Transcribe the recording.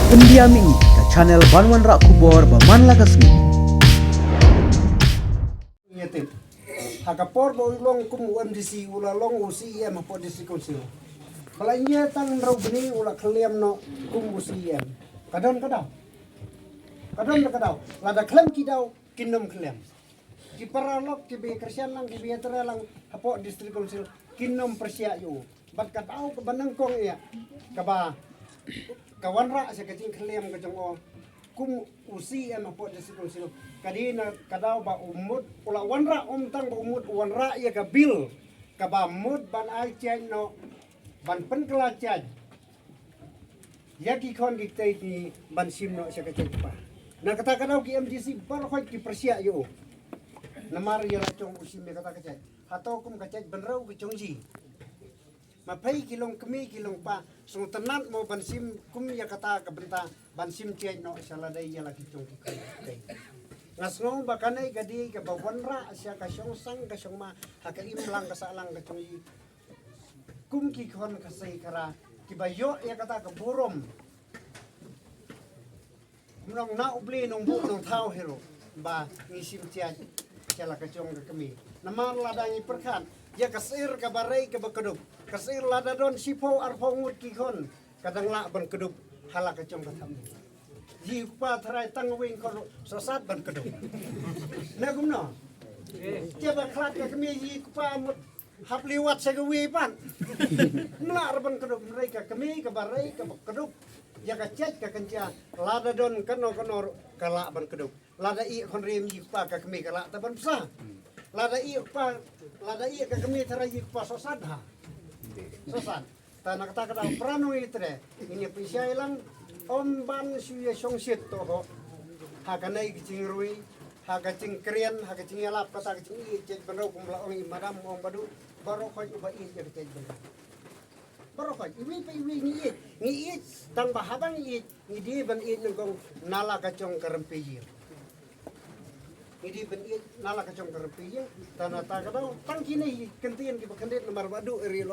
Pendiami ke channel Banwan Rak Kubor Baman Lakasmi. Nyetit. Hakapor long kum UMDC ula long UCM po disi konsil. Balanya tang raw beni ula klem no kum UCM. Kadon kadaw. Lada klem kidaw kinom klem. Ki paralok ki be Kristyan lang ki be tera lang hapo distrik konsil kinom persia yu. Bat kadaw ke banangkong iya. Kaba kawanra sa kacing klem kacang o kum UCM hapo distrik konsil. Kadina kadaw ba umut ula wanra tang ba umut wanra ya ka bil ka ba mud ban ai chen no ban pen kala chen ya ki kon ki tai ni ban sim no sa ka chen pa na kata kadaw ki MDC ban khoi ki persia yo namar ya la chong usim me kata ka chen hato kum ka chen ban rau ki chong ji ma pai kilong kemi kilong pa so tenat mo ban sim kum ya kata ka benta ban sim chen no sa la dai ya la ki chong ki kai ngasngong bakanay gadi ka bawanra siya ka siyong sang ka siyong ma haka imlang ka sa alang ka siyong kum kikon ka say kara kibayo ya kata ka burom munong naubli nung bu nung tao hero ba isim siya siya la ka siyong ka kami naman ladang iperkan ya kasir ka baray ka bakadub kasir lada don sipo arpo ngut kikon kadang la ban kadub hala ka siyong ka tamu Jipa terai tangwing kalau sosat ban kedung. Nah gumno. Coba kelat ke kami jipa mut hap liwat segawi pan. Melar ban kedung mereka kami ke barai ke kedung. Ya kacet ke kenca lada don kano kalak ban kedung. Lada i kon rem jipa ke kami kalak taban besar. Lada i ke kami terai jipa sosat ha. Sosat. Tanah kata prano itre. Ini pisai lang Om ban suya song sit to ho hakanai kicing rui hakacing krian hakacing alap kata kicing i cek benau kumla ong madam om badu baro khoi uba i cek cek benau baro khoi iwi pe iwi ni i tang bahabang i di ban i ngong nala kacong karempi ini ban i nala kacong karempi tanah ta kadau tang kini kentien ki bakandit nomor badu eri